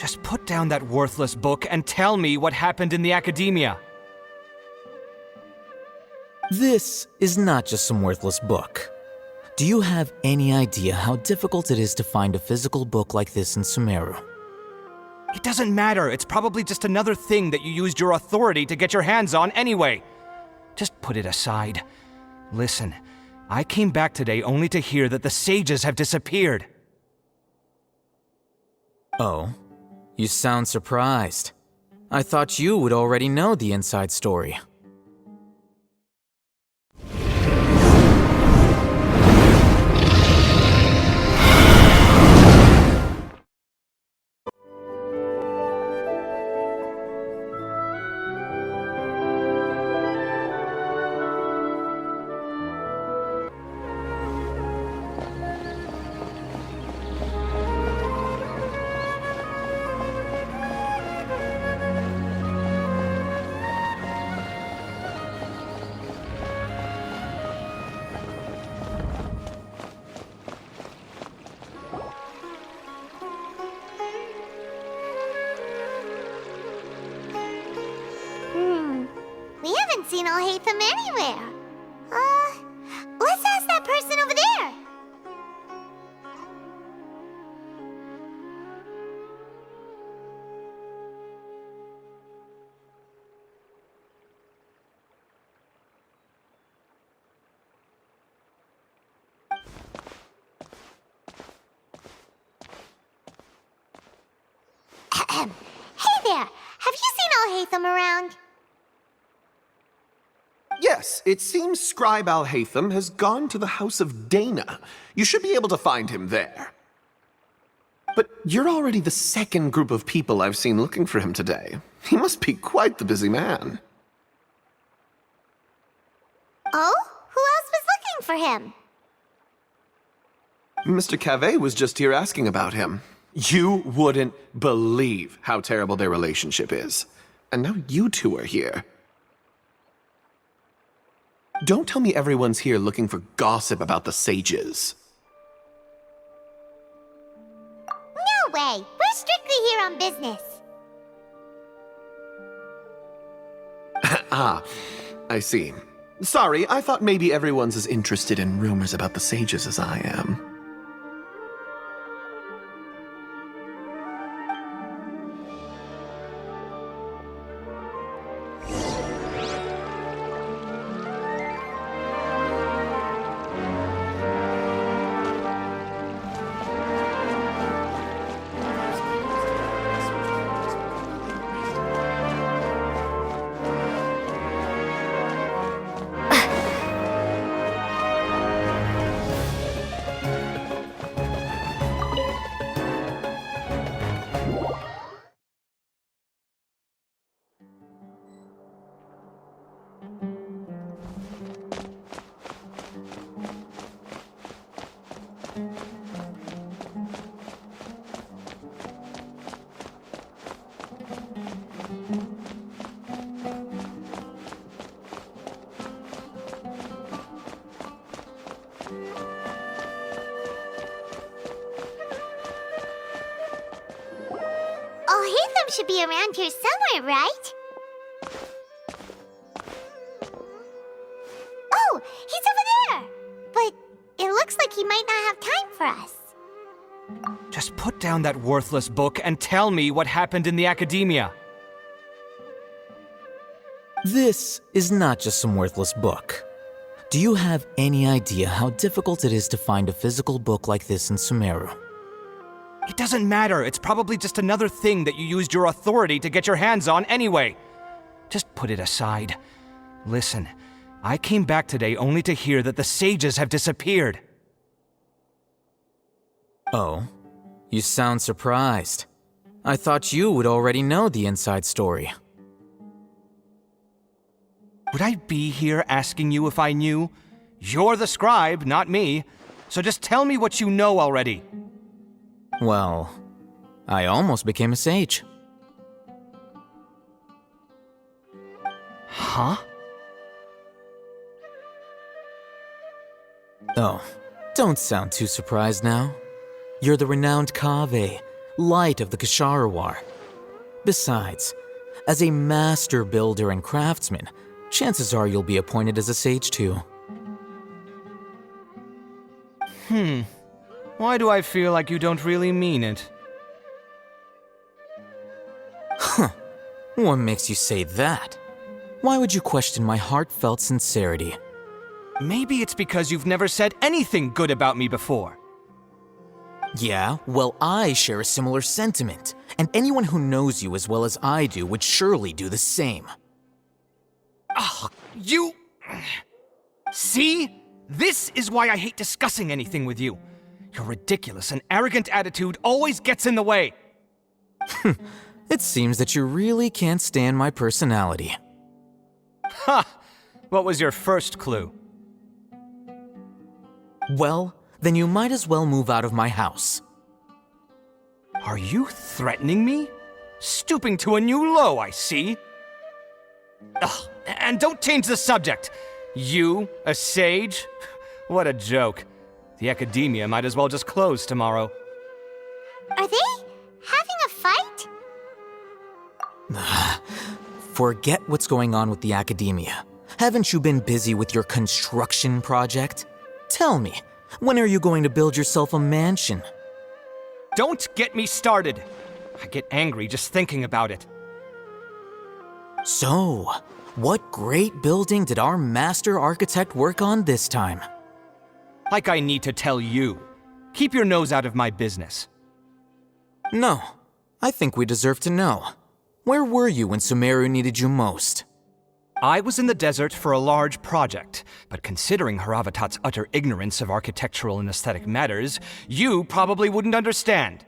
Just put down that worthless book and tell me what happened in the Akademiya. This is not just some worthless book. Do you have any idea how difficult it is to find a physical book like this in Sumeru? It doesn't matter. It's probably just another thing that you used your authority to get your hands on anyway. Just put it aside. Listen, I came back today only to hear that the sages have disappeared. Oh, you sound surprised. I thought you would already know the inside story. We haven't seen Alhaitham anywhere. Let's ask that person over there. Hey there, have you seen Alhaitham around? Yes, it seems Scribe Alhaitham has gone to the house of Daena. You should be able to find him there. But you're already the second group of people I've seen looking for him today. He must be quite the busy man. Oh? Who else was looking for him? Mr. Cave was just here asking about him. You wouldn't believe how terrible their relationship is. And now you two are here. Don't tell me everyone's here looking for gossip about the sages. No way! We're strictly here on business. Ah, I see. Sorry, I thought maybe everyone's as interested in rumors about the sages as I am. Alhaitham should be around here somewhere, right? Oh, he's over there! But it looks like he might not have time for us. Just put down that worthless book and tell me what happened in the Akademiya. This is not just some worthless book. Do you have any idea how difficult it is to find a physical book like this in Sumeru? It doesn't matter. It's probably just another thing that you used your authority to get your hands on anyway. Just put it aside. Listen, I came back today only to hear that the sages have disappeared. Oh, you sound surprised. I thought you would already know the inside story. Would I be here asking you if I knew? You're the scribe, not me. So just tell me what you know already. Well, I almost became a sage. Huh? Oh, don't sound too surprised now. You're the renowned Kaveh, light of the Ksharawar. Besides, as a master builder and craftsman, chances are you'll be appointed as a sage too. Why do I feel like you don't really mean it? What makes you say that? Why would you question my heartfelt sincerity? Maybe it's because you've never said anything good about me before. Yeah, well, I share a similar sentiment, and anyone who knows you as well as I do would surely do the same. You... See? This is why I hate discussing anything with you. Your ridiculous and arrogant attitude always gets in the way. It seems that you really can't stand my personality. Ha! What was your first clue? Well, then you might as well move out of my house. Are you threatening me? Stooping to a new low, I see. Ugh, and don't change the subject. You, a sage? What a joke. The Akademiya might as well just close tomorrow. Are they having a fight? Forget what's going on with the Akademiya. Haven't you been busy with your construction project? Tell me, when are you going to build yourself a mansion? Don't get me started. I get angry just thinking about it. So, what great building did our master architect work on this time? Like I need to tell you. Keep your nose out of my business. No, I think we deserve to know. Where were you when Sumeru needed you most? I was in the desert for a large project, but considering Haravatat's utter ignorance of architectural and aesthetic matters, you probably wouldn't understand.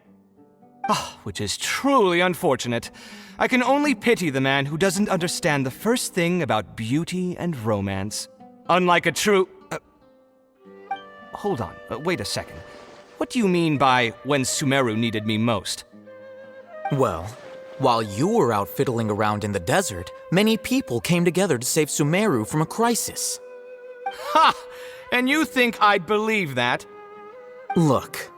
Which is truly unfortunate. I can only pity the man who doesn't understand the first thing about beauty and romance. Unlike a true... Hold on, wait a second. What do you mean by when Sumeru needed me most? Well, while you were out fiddling around in the desert, many people came together to save Sumeru from a crisis. Ha! And you think I'd believe that? Look,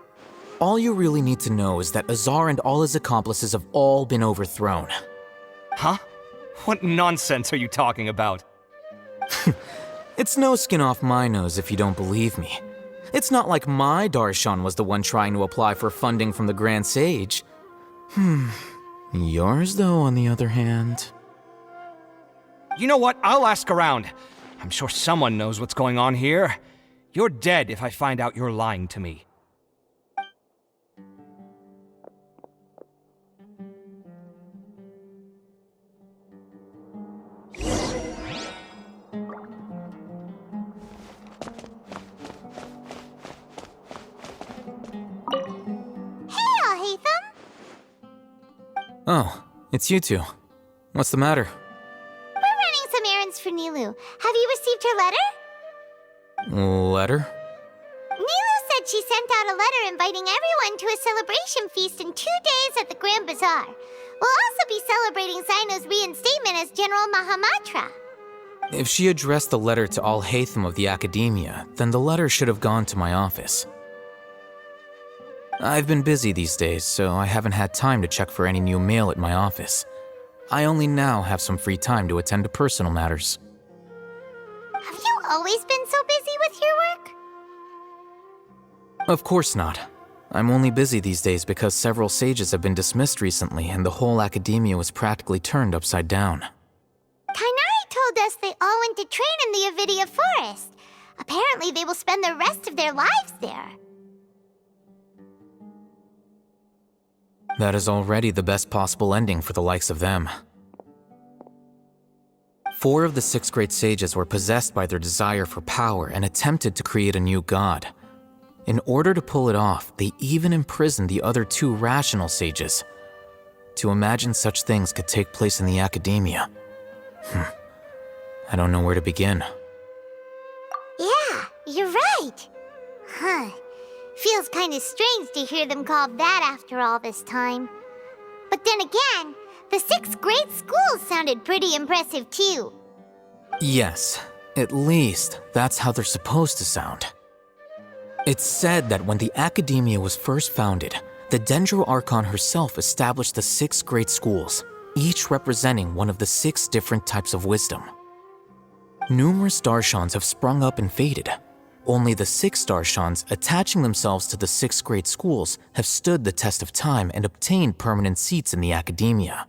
all you really need to know is that Azar and all his accomplices have all been overthrown. Huh? What nonsense are you talking about? It's no skin off my nose if you don't believe me. It's not like my Darshan was the one trying to apply for funding from the Grand Sage. Yours, though, on the other hand... You know what? I'll ask around. I'm sure someone knows what's going on here. You're dead if I find out you're lying to me. Oh, it's you two. What's the matter? We're running some errands for Nilu. Have you received her letter? Letter? Nilu said she sent out a letter inviting everyone to a celebration feast in 2 days at the Grand Bazaar. We'll also be celebrating Zaino's reinstatement as General Mahamatra. If she addressed the letter to Alhaitham of the Akademiya, then the letter should have gone to my office. I've been busy these days, so I haven't had time to check for any new mail at my office. I only now have some free time to attend to personal matters. Have you always been so busy with your work? Of course not. I'm only busy these days because several sages have been dismissed recently and the whole Akademiya was practically turned upside down. Kainari told us they all went to train in the Avidia Forest. Apparently they will spend the rest of their lives there. That is already the best possible ending for the likes of them. 4 of the 6 great sages were possessed by their desire for power and attempted to create a new god. In order to pull it off, they even imprisoned the other 2 rational sages. To imagine such things could take place in the Akademiya. I don't know where to begin. Yeah, you're right. Feels kinda strange to hear them called that after all this time. But then again, the 6 great schools sounded pretty impressive too. Yes, at least that's how they're supposed to sound. It's said that when the Akademiya was first founded, the Dendro Archon herself established the 6 great schools, each representing one of the 6 different types of wisdom. Numerous Darshans have sprung up and faded. Only the 6 Darshans attaching themselves to the 6 great schools have stood the test of time and obtained permanent seats in the Akademiya.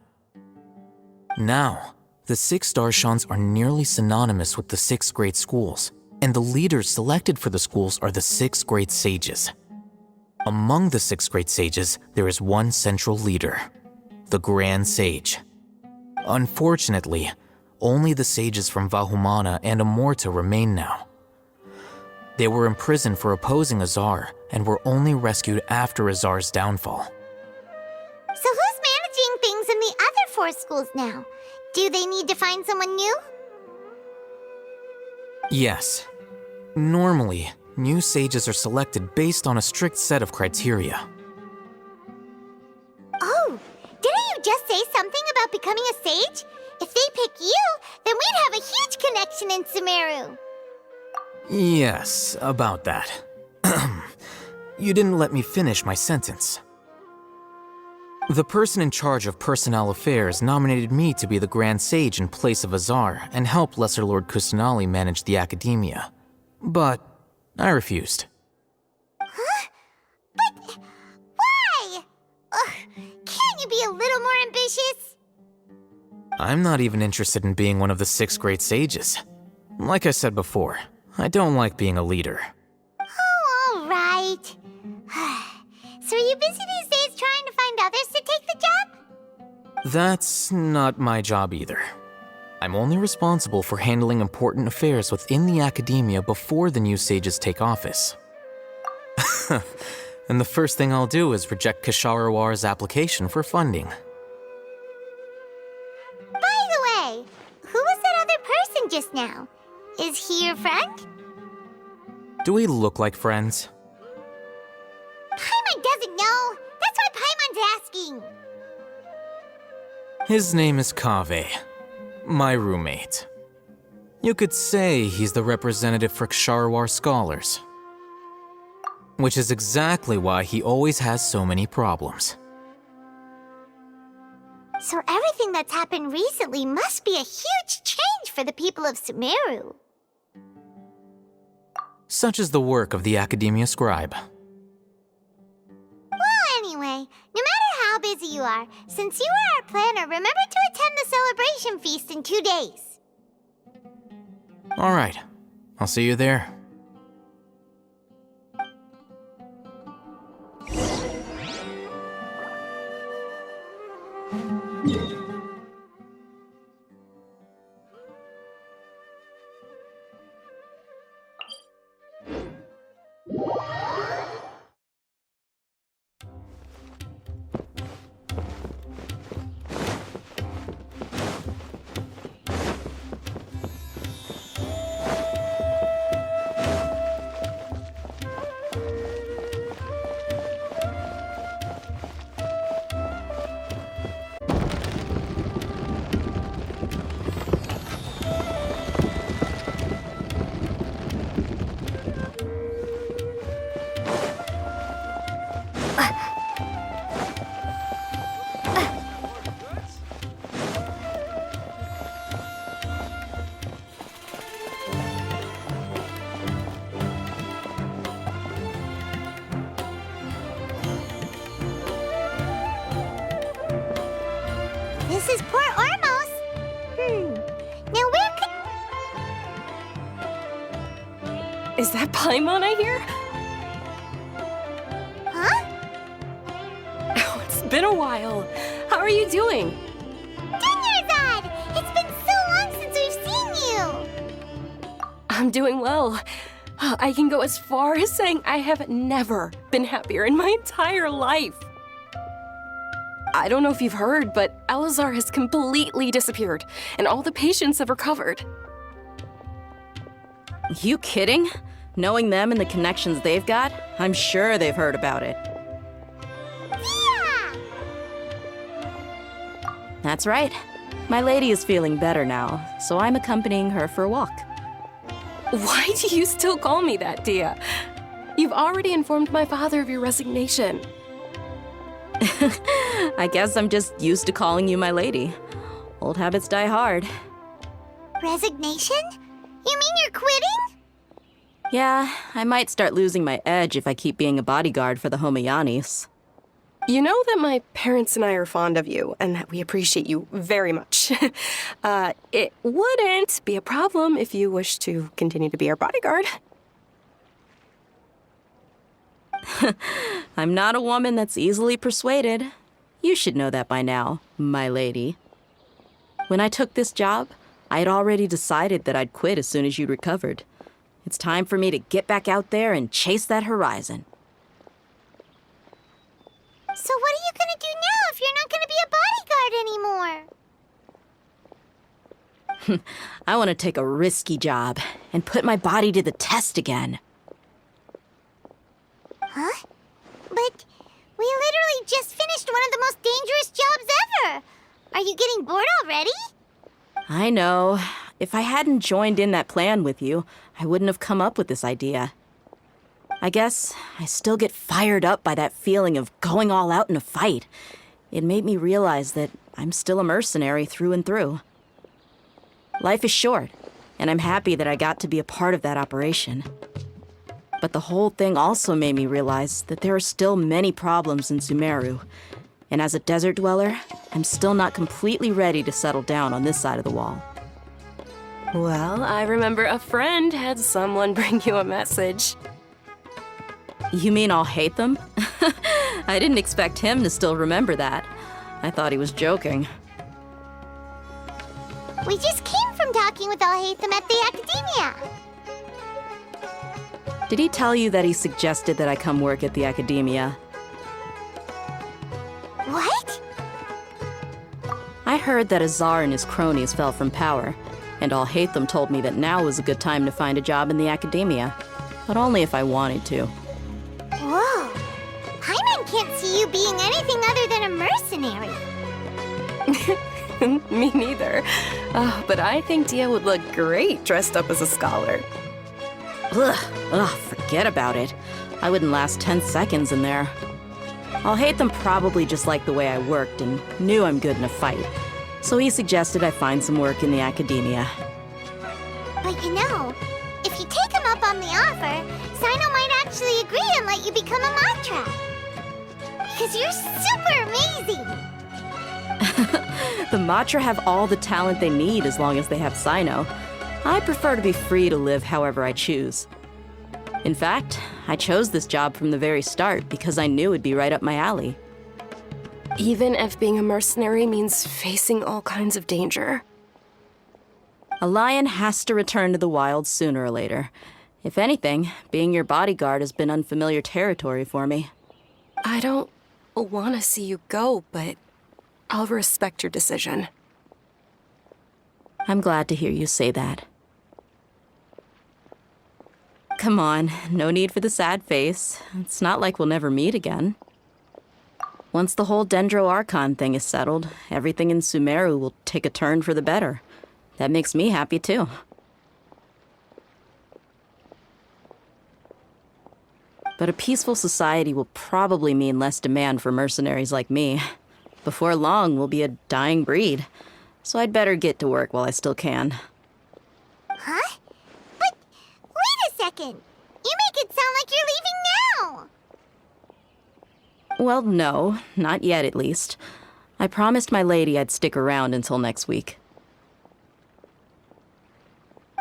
Now, the 6 Darshans are nearly synonymous with the 6 great schools, and the leaders selected for the schools are the 6 great sages. Among the 6 great sages, there is one central leader, the Grand Sage. Unfortunately, only the sages from Vahumana and Amorta remain now. They were imprisoned for opposing Azar and were only rescued after Azar's downfall. So who's managing things in the other 4 schools now? Do they need to find someone new? Yes. Normally, new sages are selected based on a strict set of criteria. Oh, didn't you just say something about becoming a sage? If they pick you, then we'd have a huge connection in Sumeru. Yes, about that. You didn't let me finish my sentence. The person in charge of personnel affairs nominated me to be the Grand Sage in place of Azar and help Lesser Lord Kusanali manage the Akademiya. But I refused. Huh? But why? Can't you be a little more ambitious? I'm not even interested in being one of the 6 great sages. Like I said before, I don't like being a leader. Oh, all right. So are you busy these days trying to find others to take the job? That's not my job either. I'm only responsible for handling important affairs within the Akademiya before the new sages take office. And the first thing I'll do is reject Kasharawar's application for funding. By the way, who was that other person just now? Is he your friend? Do we look like friends? Paimon doesn't know. That's why Paimon's asking. His name is Kaveh, my roommate. You could say he's the representative for Ksharawar scholars. Which is exactly why he always has so many problems. So everything that's happened recently must be a huge change for the people of Sumeru. Such is the work of the Akademiya scribe. Well, anyway, no matter how busy you are, since you are our planner, remember to attend the celebration feast in 2 days. All right, I'll see you there. This is Port Ormos. Now where could... Is that Paimon I hear? Huh? Oh, it's been a while. How are you doing? Dunyazad! It's been so long since we've seen you! I'm doing well. I can go as far as saying I have never been happier in my entire life. I don't know if you've heard, but Eleazar has completely disappeared, and all the patients have recovered. You kidding? Knowing them and the connections they've got, I'm sure they've heard about it. Yeah! That's right. My lady is feeling better now, so I'm accompanying her for a walk. Why do you still call me that, Dia? You've already informed my father of your resignation. I guess I'm just used to calling you my lady. Old habits die hard. Resignation? You mean you're quitting? Yeah, I might start losing my edge if I keep being a bodyguard for the Homayanis. You know that my parents and I are fond of you, and that we appreciate you very much. It wouldn't be a problem if you wish to continue to be our bodyguard. I'm not a woman that's easily persuaded. You should know that by now, my lady. When I took this job, I had already decided that I'd quit as soon as you recovered. It's time for me to get back out there and chase that horizon. So what are you gonna do now if you're not gonna be a bodyguard anymore? I want to take a risky job and put my body to the test again. Huh? But we literally just finished one of the most dangerous jobs ever! Are you getting bored already? I know. If I hadn't joined in that plan with you, I wouldn't have come up with this idea. I guess I still get fired up by that feeling of going all out in a fight. It made me realize that I'm still a mercenary through and through. Life is short, and I'm happy that I got to be a part of that operation. But the whole thing also made me realize that there are still many problems in Sumeru. And as a desert dweller, I'm still not completely ready to settle down on this side of the wall. Well, I remember a friend had someone bring you a message. You mean Alhaitham? I didn't expect him to still remember that. I thought he was joking. We just came from talking with Alhaitham at the Akademiya. Did he tell you that he suggested that I come work at the Akademiya? What? I heard that Azar and his cronies fell from power, and Alhaitham told me that now was a good time to find a job in the Akademiya, but only if I wanted to. Whoa. Paimon can't see you being anything other than a mercenary. Me neither. Oh, but I think Dia would look great dressed up as a scholar. Ugh, forget about it. I wouldn't last 10 seconds in there. Alhaitham probably just liked the way I worked and knew I'm good in a fight, so he suggested I find some work in the Akademiya. But you know, if you take him up on the offer, Sino might actually agree and let you become a Matra. Because you're super amazing! The Matra have all the talent they need as long as they have Sino. I prefer to be free to live however I choose. In fact, I chose this job from the very start because I knew it'd be right up my alley. Even if being a mercenary means facing all kinds of danger. A lion has to return to the wild sooner or later. If anything, being your bodyguard has been unfamiliar territory for me. I don't want to see you go, but I'll respect your decision. I'm glad to hear you say that. Come on, no need for the sad face. It's not like we'll never meet again. Once the whole Dendro Archon thing is settled, everything in Sumeru will take a turn for the better. That makes me happy too. But a peaceful society will probably mean less demand for mercenaries like me. Before long, we'll be a dying breed. So I'd better get to work while I still can. Huh? But wait a second! You make it sound like you're leaving now! Well, no, not yet at least. I promised my lady I'd stick around until next week.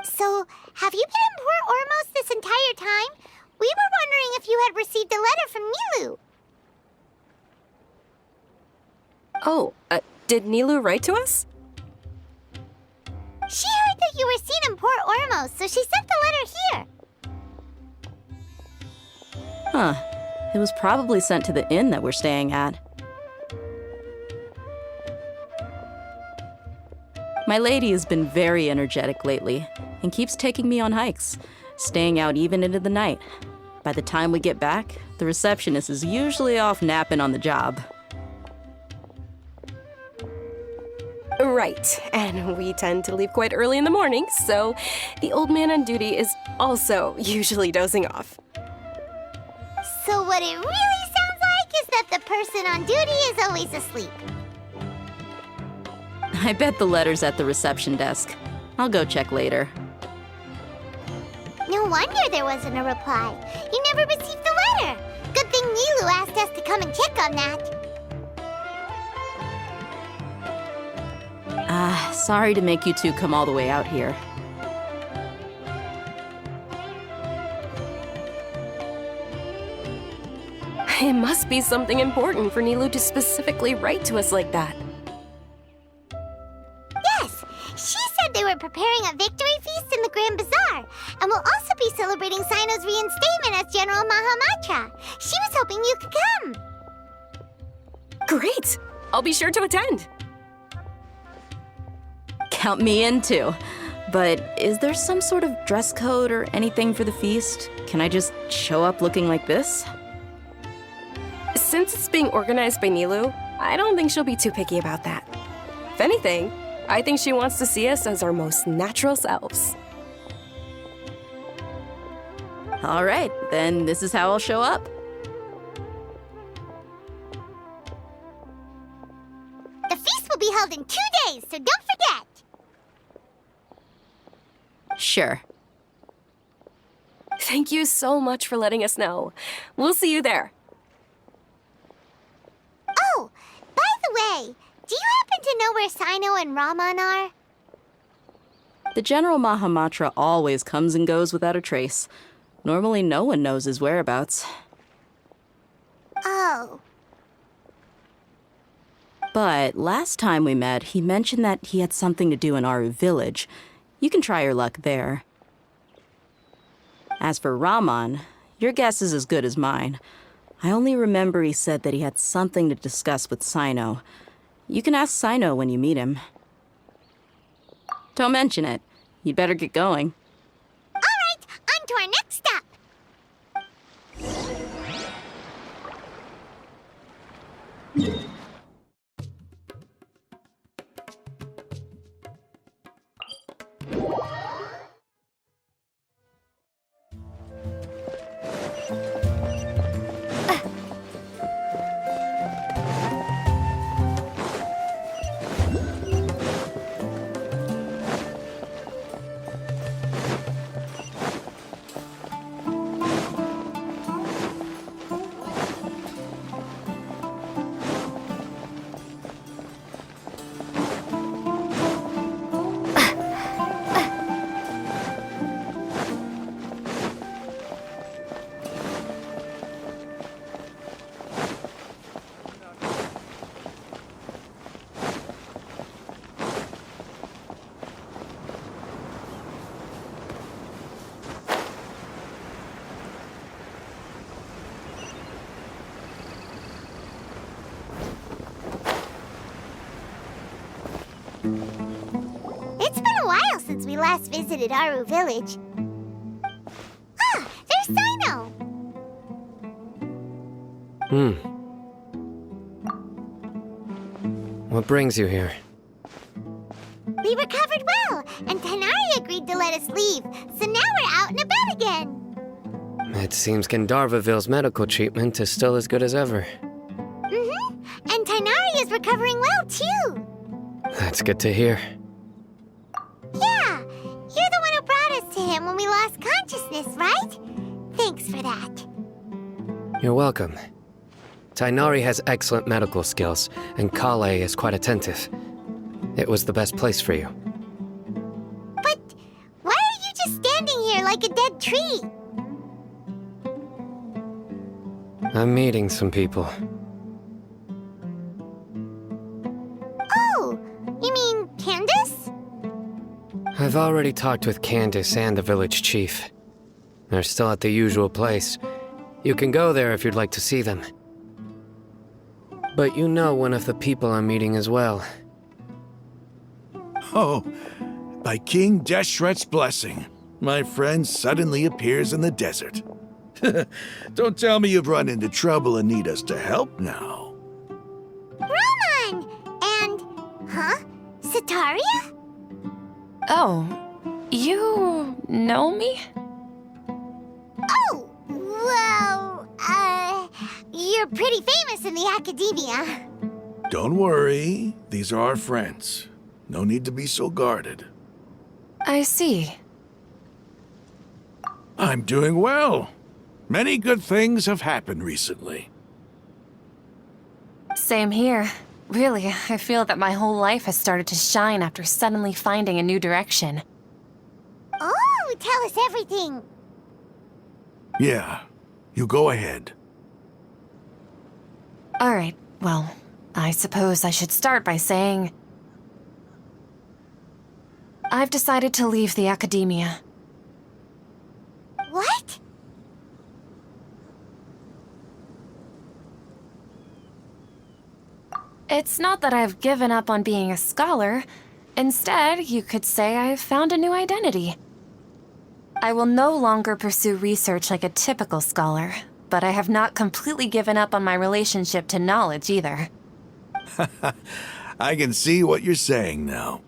So, have you been in Port Ormos this entire time? We were wondering if you had received a letter from Nilu. Oh, did Nilu write to us? She heard that you were seen in Port Ormos, so she sent the letter here. Huh. It was probably sent to the inn that we're staying at. My lady has been very energetic lately and keeps taking me on hikes, staying out even into the night. By the time we get back, the receptionist is usually off napping on the job. Right, and we tend to leave quite early in the morning, so the old man on duty is also usually dozing off. So what it really sounds like is that the person on duty is always asleep. I bet the letter's at the reception desk. I'll go check later. No wonder there wasn't a reply. You never received the letter. Good thing Nilou asked us to come and check on that. Sorry to make you two come all the way out here. It must be something important for Nilou to specifically write to us like that. Yes, she said they were preparing a victory feast in the Grand Bazaar, and will also be celebrating Sino's reinstatement as General Mahamatra. She was hoping you could come. Great! I'll be sure to attend. Count me in too. But is there some sort of dress code or anything for the feast? Can I just show up looking like this? Since it's being organized by Nilou, I don't think she'll be too picky about that. If anything, I think she wants to see us as our most natural selves. All right, then this is how I'll show up. The feast will be held in 2 days, so don't forget. Sure. Thank you so much for letting us know. We'll see you there. Oh, by the way, do you happen to know where Sino and Raman are? The General Mahamatra always comes and goes without a trace. Normally no one knows his whereabouts. Oh. But last time we met, he mentioned that he had something to do in Aaru Village. You can try your luck there. As for Raman, your guess is as good as mine. I only remember he said that he had something to discuss with Sino. You can ask Sino when you meet him. Don't mention it. You'd better get going. All right, on to our next stop. It's been a while since we last visited Aaru Village. Ah, there's Sino! What brings you here? We recovered well, and Tighnari agreed to let us leave, so now we're out and about again. It seems Gandharvaville's medical treatment is still as good as ever. Mm-hmm, and Tighnari is recovering well, too. That's good to hear. Yeah, you're the one who brought us to him when we lost consciousness, right? Thanks for that. You're welcome. Tighnari has excellent medical skills, and Kale is quite attentive. It was the best place for you. But why are you just standing here like a dead tree? I'm meeting some people. Oh, you mean Candace? I've already talked with Candace and the village chief. They're still at the usual place. You can go there if you'd like to see them. But you know one of the people I'm meeting as well. Oh, by King Deshret's blessing, my friend suddenly appears in the desert. Don't tell me you've run into trouble and need us to help now. Roman! And, Sataria? Oh, you know me? Oh, well, You're pretty famous in the Akademiya. Don't worry, these are our friends. No need to be so guarded. I see. I'm doing well. Many good things have happened recently. Same here. Really, I feel that my whole life has started to shine after suddenly finding a new direction. Oh, tell us everything. Yeah, you go ahead. Alright, well, I suppose I should start by saying I've decided to leave the Akademiya. What? It's not that I've given up on being a scholar. Instead, you could say I've found a new identity. I will no longer pursue research like a typical scholar, but I have not completely given up on my relationship to knowledge either. I can see what you're saying now.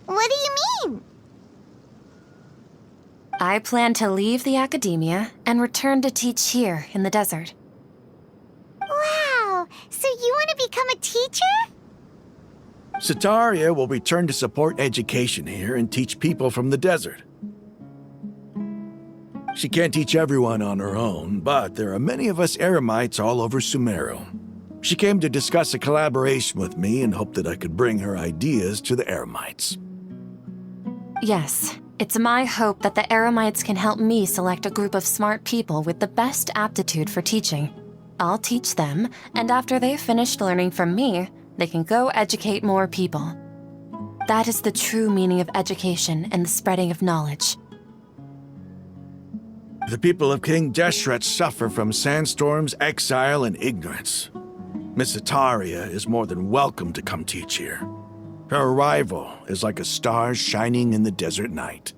What do you mean? I plan to leave the Akademiya and return to teach here in the desert. Wow, so you want to become a teacher? Setaria will return to support education here and teach people from the desert. She can't teach everyone on her own, but there are many of us Eremites all over Sumeru. She came to discuss a collaboration with me and hoped that I could bring her ideas to the Eremites. Yes, it's my hope that the Eremites can help me select a group of smart people with the best aptitude for teaching. I'll teach them, and after they've finished learning from me, they can go educate more people. That is the true meaning of education and the spreading of knowledge. The people of King Deshret suffer from sandstorms, exile, and ignorance. Miss Setaria is more than welcome to come teach here. Her arrival is like a star shining in the desert night.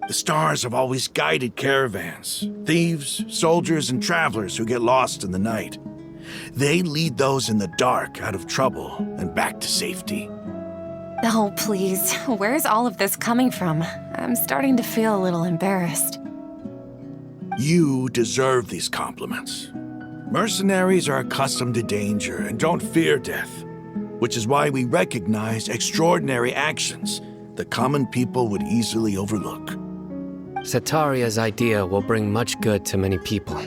The stars have always guided caravans, thieves, soldiers, and travelers who get lost in the night. They lead those in the dark out of trouble and back to safety. Oh, please, where's all of this coming from? I'm starting to feel a little embarrassed. You deserve these compliments. Mercenaries are accustomed to danger and don't fear death, which is why we recognize extraordinary actions that common people would easily overlook. Setaria's idea will bring much good to many people.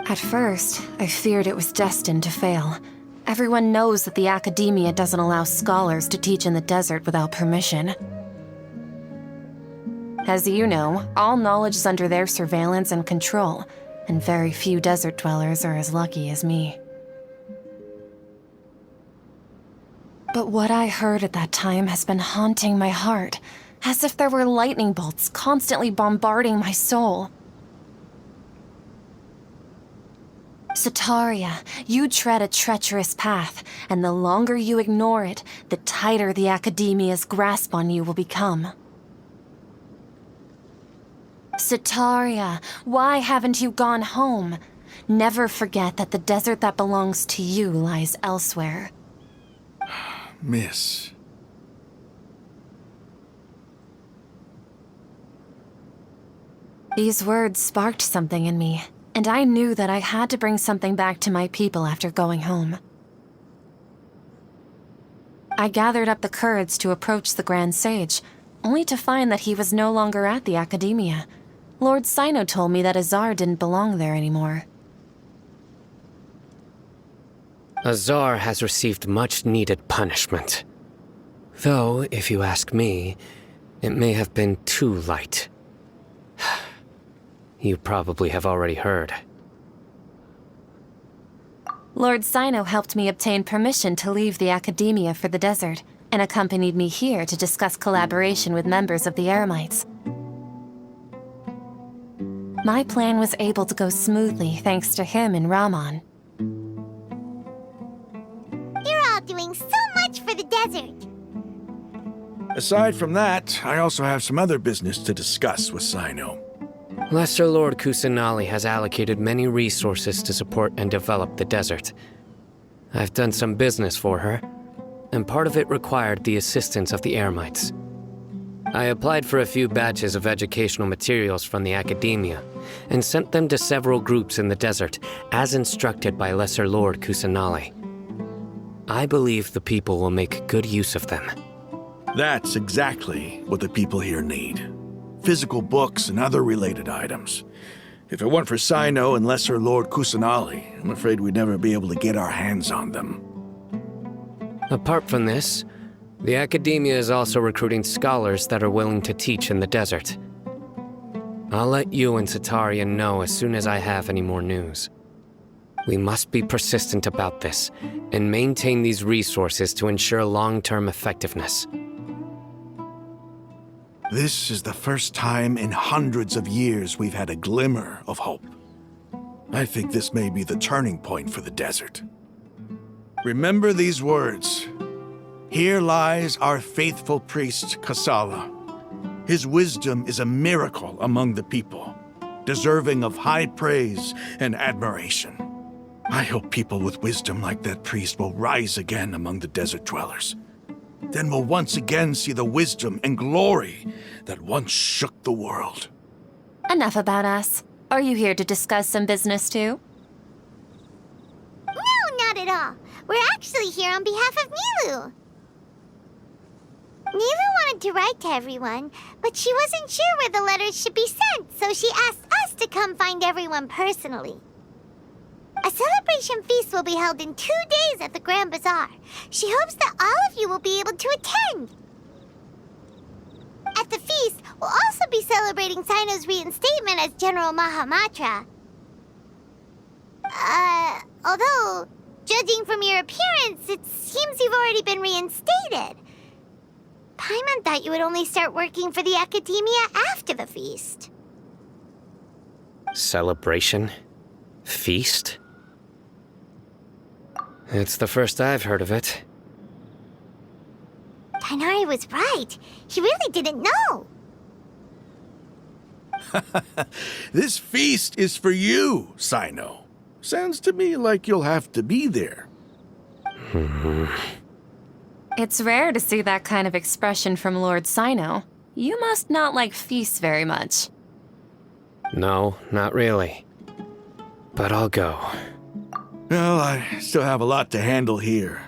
At first, I feared it was destined to fail. Everyone knows that the Akademiya doesn't allow scholars to teach in the desert without permission. As you know, all knowledge is under their surveillance and control, and very few desert dwellers are as lucky as me. But what I heard at that time has been haunting my heart, as if there were lightning bolts constantly bombarding my soul. Setaria, you tread a treacherous path, and the longer you ignore it, the tighter the Akademiya's grasp on you will become. Setaria, why haven't you gone home? Never forget that the desert that belongs to you lies elsewhere. Miss. These words sparked something in me, and I knew that I had to bring something back to my people after going home. I gathered up the courage to approach the Grand Sage, only to find that he was no longer at the Akademiya. Lord Sino told me that Azar didn't belong there anymore. Azar has received much-needed punishment. Though, if you ask me, it may have been too light. You probably have already heard. Lord Sino helped me obtain permission to leave the Akademiya for the desert, and accompanied me here to discuss collaboration with members of the Eremites. My plan was able to go smoothly thanks to him and Rahman. You're all doing so much for the desert. Aside from that, I also have some other business to discuss with Sino. Lesser Lord Kusanali has allocated many resources to support and develop the desert. I've done some business for her, and part of it required the assistance of the Eremites. I applied for a few batches of educational materials from the Akademiya and sent them to several groups in the desert, as instructed by Lesser Lord Kusanali. I believe the people will make good use of them. That's exactly what the people here need. Physical books and other related items. If it weren't for Sino and Lesser Lord Kusanali, I'm afraid we'd never be able to get our hands on them. Apart from this, the Akademiya is also recruiting scholars that are willing to teach in the desert. I'll let you and Satarian know as soon as I have any more news. We must be persistent about this and maintain these resources to ensure long-term effectiveness. This is the first time in hundreds of years we've had a glimmer of hope. I think this may be the turning point for the desert. Remember these words. Here lies our faithful priest, Kasala. His wisdom is a miracle among the people, deserving of high praise and admiration. I hope people with wisdom like that priest will rise again among the desert dwellers. Then we'll once again see the wisdom and glory that once shook the world. Enough about us. Are you here to discuss some business too? No, not at all. We're actually here on behalf of Nilu. Nilu wanted to write to everyone, but she wasn't sure where the letters should be sent, so she asked us to come find everyone personally. A celebration feast will be held in 2 days at the Grand Bazaar. She hopes that all of you will be able to attend. At the feast, we'll also be celebrating Sino's reinstatement as General Mahamatra. Although, judging from your appearance, it seems you've already been reinstated. Paimon thought you would only start working for the Akademiya after the feast. Celebration? Feast? It's the first I've heard of it. Tighnari was right. He really didn't know. This feast is for you, Sino. Sounds to me like you'll have to be there. It's rare to see that kind of expression from Lord Sino. You must not like feasts very much. No, not really. But I'll go. Well, I still have a lot to handle here.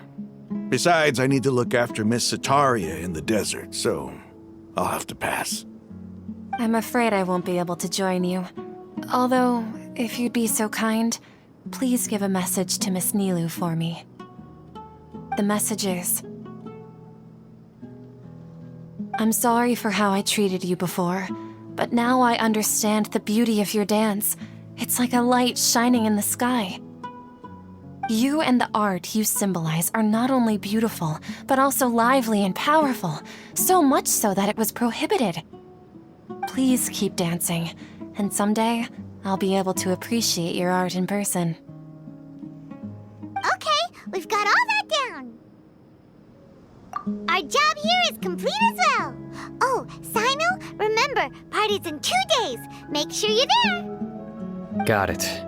Besides, I need to look after Miss Sataria in the desert, so I'll have to pass. I'm afraid I won't be able to join you. Although, if you'd be so kind, please give a message to Miss Nilu for me. The message is... I'm sorry for how I treated you before, but now I understand the beauty of your dance. It's like a light shining in the sky. You and the art you symbolize are not only beautiful, but also lively and powerful, so much so that it was prohibited. Please keep dancing, and someday I'll be able to appreciate your art in person. Okay, we've got all that down. Our job here is complete as well. Oh, Sino, remember, party's in 2 days. Make sure you're there. Got it.